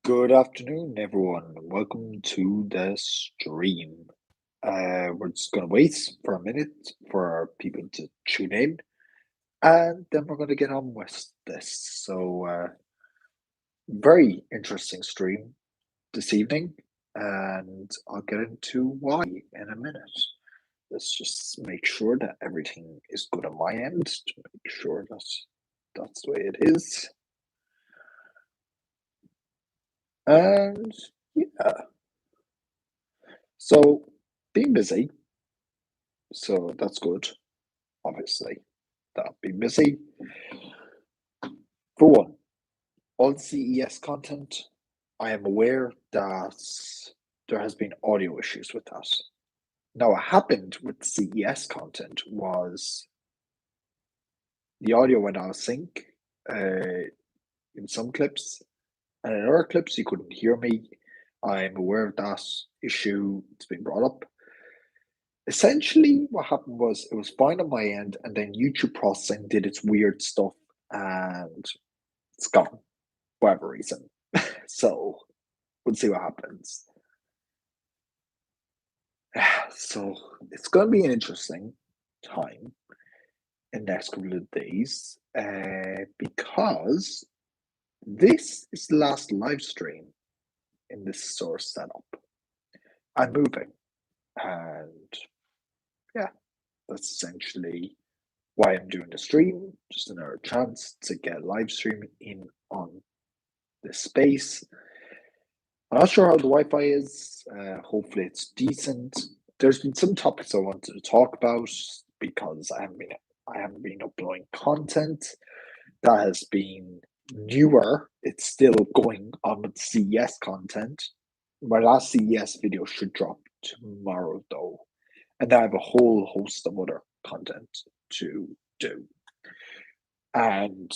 Good afternoon, everyone. Welcome to the stream. We're just going to wait for a minute for people to tune in, and then we're going to get on with this. Very interesting stream this evening, and I'll get into why in a minute. Let's just make sure that everything is good on my end to make sure that that's the way it is. And yeah, so being busy. So that's good, obviously. That being busy. For one, on CES content, I am aware that there has been audio issues with that. Now, what happened with CES content was the audio went out of sync in some clips, and in other clips, you couldn't hear me. I'm aware of that issue. It's been brought up. Essentially, what happened was it was fine on my end, and then YouTube processing did its weird stuff, and it's gone for whatever reason. So we'll see what happens. So it's going to be an interesting time in the next couple of days because this is the last live stream in this sort of setup. I'm moving, and yeah, that's essentially why I'm doing the stream. Just another chance to get a live stream in on this space. I'm not sure how the Wi-Fi is. Hopefully it's decent. There's been some topics I wanted to talk about because I haven't been uploading content that has been newer. It's still going on with CES content. My last CES video should drop tomorrow though, and I have a whole host of other content to do. And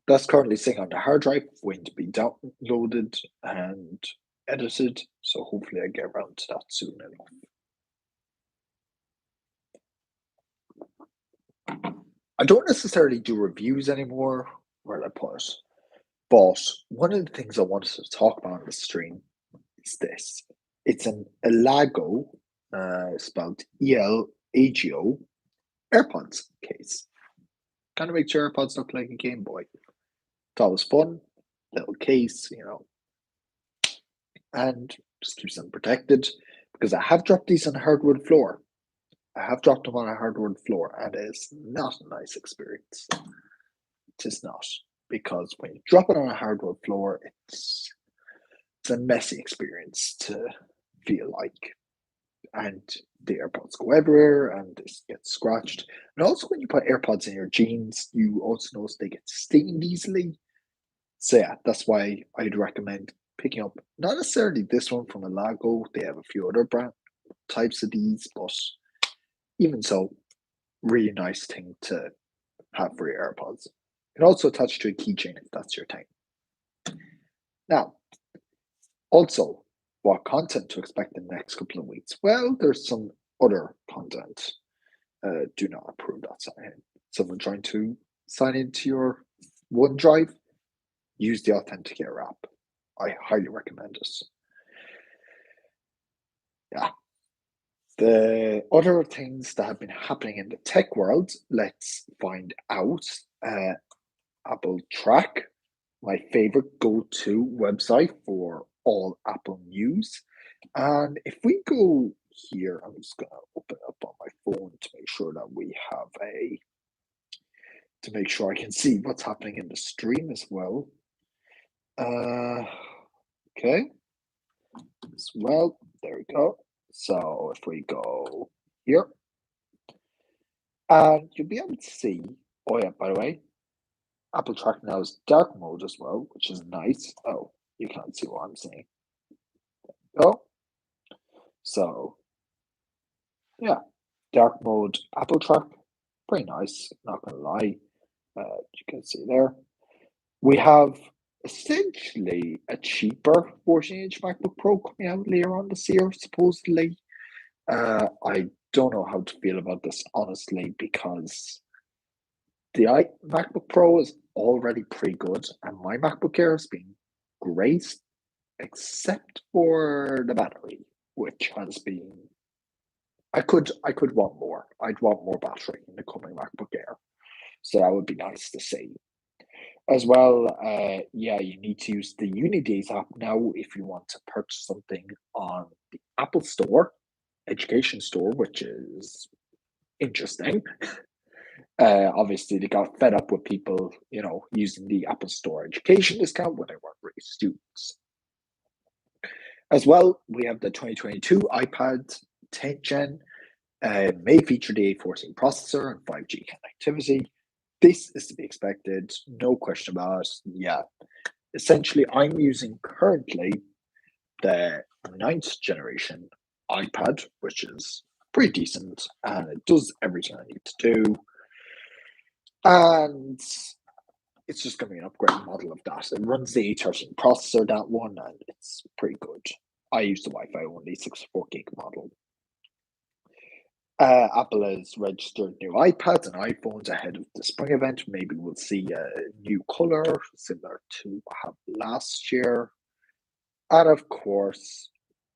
that's currently sitting on the hard drive, waiting to be downloaded and edited. So hopefully I get around to that soon enough. I don't necessarily do reviews anymore, where I put it. But one of the things I wanted to talk about on the stream is this. It's an Elago, spelled ELAGO, AirPods case. Kind of makes your AirPods look like a Game Boy. Thought it was fun, little case, and just keeps them protected because I have dropped these on a hardwood floor. I have dropped them on a hardwood floor, and it is not a nice experience. It is not, because when you drop it on a hardwood floor, it's a messy experience to feel like. And the AirPods go everywhere and they get scratched. And also, when you put AirPods in your jeans, you also notice they get stained easily. So, yeah, that's why I'd recommend picking up not necessarily this one from Elago. They have a few other brand types of these, but even so, really nice thing to have for your AirPods. You can also attach to a keychain if that's your thing. Now, also, what content to expect in the next couple of weeks? Well, there's some other content. Do not approve that sign in. Someone trying to sign into your OneDrive, use the Authenticator app. I highly recommend it. Yeah. The other things that have been happening in the tech world, let's find out. Apple Track, my favorite go-to website for all Apple news. And if we go here, I'm just going to open up on my phone to make sure that we have to make sure I can see what's happening in the stream as well. Okay. As well, there we go. So if we go here, and you'll be able to see, oh yeah, by the way, Apple Track now is dark mode as well, which is nice. Oh, you can't see what I'm saying. Oh, so yeah, dark mode Apple Track, pretty nice, not gonna lie. You can see there. We have essentially a cheaper 14-inch MacBook Pro coming out later on this year, supposedly. I don't know how to feel about this, honestly, because the MacBook Pro is already pretty good, and my MacBook Air has been great. except for the battery, which has been. I could want more. I'd want more battery in the coming MacBook Air, so that would be nice to see. As well, yeah, you need to use the Unidays app now if you want to purchase something on the Apple Store, Education Store, which is interesting. Obviously, they got fed up with people, using the Apple Store education discount when they weren't really students. As well, we have the 2022 iPad 10th Gen, may feature the A14 processor and 5G connectivity. This is to be expected, no question about it. Yeah, essentially, I'm using currently the ninth generation iPad, which is pretty decent and it does everything I need to do. And it's just going to be an upgraded model of that. It runs the A13 processor, that one, and it's pretty good. I use the Wi Fi only 64 gig model. Apple has registered new iPads and iPhones ahead of the spring event. Maybe we'll see a new color similar to what happened last year. And of course,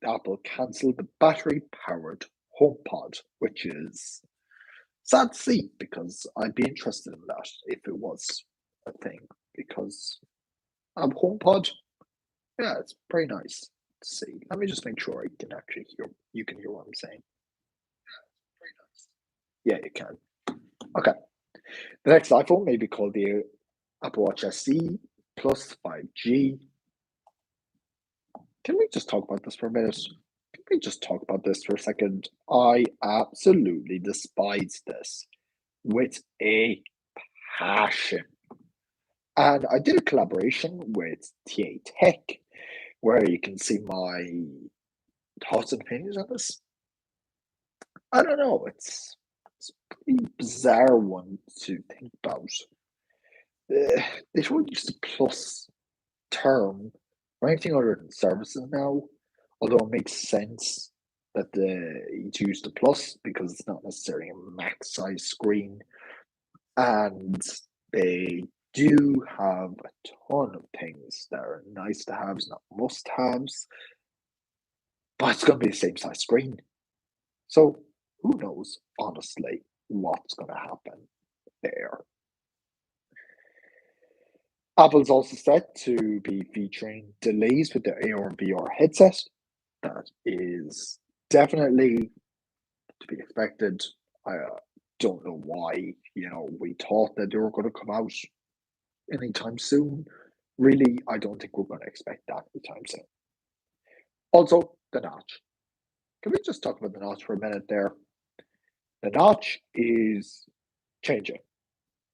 Apple cancelled the battery powered HomePod, which is sad to see because I'd be interested in that if it was a thing. Because HomePod, yeah, it's pretty nice to see. Let me just make sure I can actually hear. You can hear what I'm saying. Pretty nice. Yeah, you can. Okay. The next iPhone may be called the Apple Watch SE plus 5G. Can we just talk about this for a minute? Can we just talk about this for a second? I absolutely despise this with a passion. And I did a collaboration with TA Tech where you can see my thoughts and opinions on this. I don't know, it's a pretty bizarre one to think about. They don't use the plus term or anything other than services now, although it makes sense that to use the plus because it's not necessarily a max size screen, and they do have a ton of things that are nice to haves, not must haves, but it's going to be the same size screen. So who knows, honestly, what's going to happen there. Apple's also set to be featuring delays with their AR VR headset. That is definitely to be expected. I don't know why, we thought that they were going to come out anytime soon. Really, I don't think we're going to expect that anytime soon. Also, the notch. Can we just talk about the notch for a minute there? The notch is changing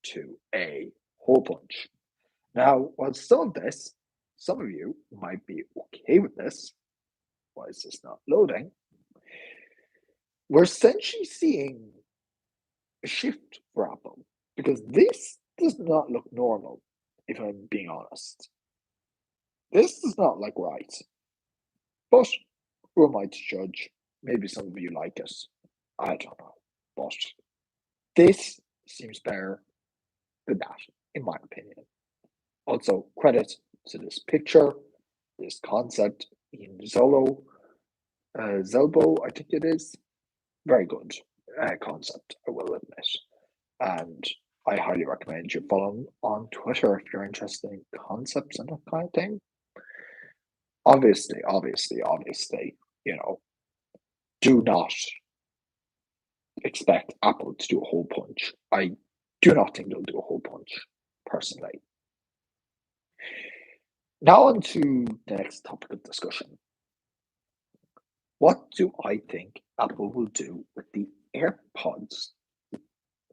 to a hole punch. Now, while some of you might be okay with this. Why is this not loading? We're essentially seeing a shift for Apple because this does not look normal, if I'm being honest. This does not look right. But who am I to judge? Maybe some of you like it. I don't know. But this seems better than that, in my opinion. Also, credit to this picture, this concept in Zolo, Zelbo, I think it is. Very good concept, I will admit. And I highly recommend you follow him on Twitter if you're interested in concepts and that kind of thing. Obviously, do not expect Apple to do a hole punch. I do not think they'll do a hole punch, personally. Now on to the next topic of discussion. What do I think Apple will do with the AirPods,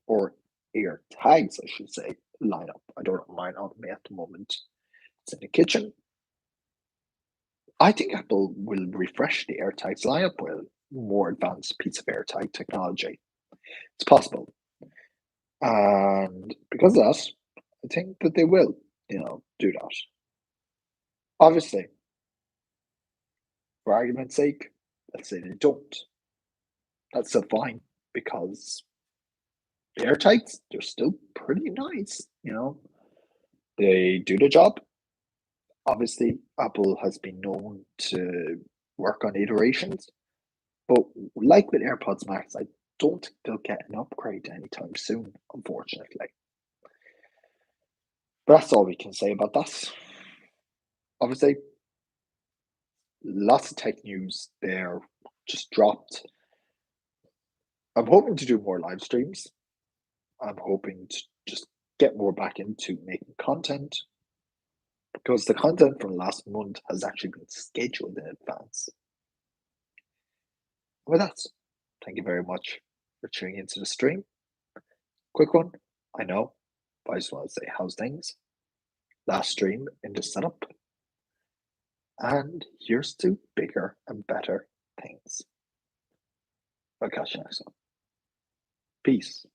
or AirTags, I should say, lineup? I don't have mine on me at the moment. It's in the kitchen. I think Apple will refresh the AirTags lineup with more advanced piece of AirTag technology. It's possible. And because of that, I think that they will, do that. Obviously, for argument's sake, let's say they don't. That's still fine because the AirTags, they're still pretty nice, They do the job. Obviously, Apple has been known to work on iterations, but like with AirPods Max, I don't think they'll get an upgrade anytime soon, unfortunately. But that's all we can say about that. Obviously, lots of tech news there just dropped. I'm hoping to do more live streams. I'm hoping to just get more back into making content because the content from last month has actually been scheduled in advance. With that, thank you very much for tuning into the stream. Quick one, I know, but I just want to say how's things. Last stream in the setup, and here's to bigger and better things. I'll catch you next one. Peace.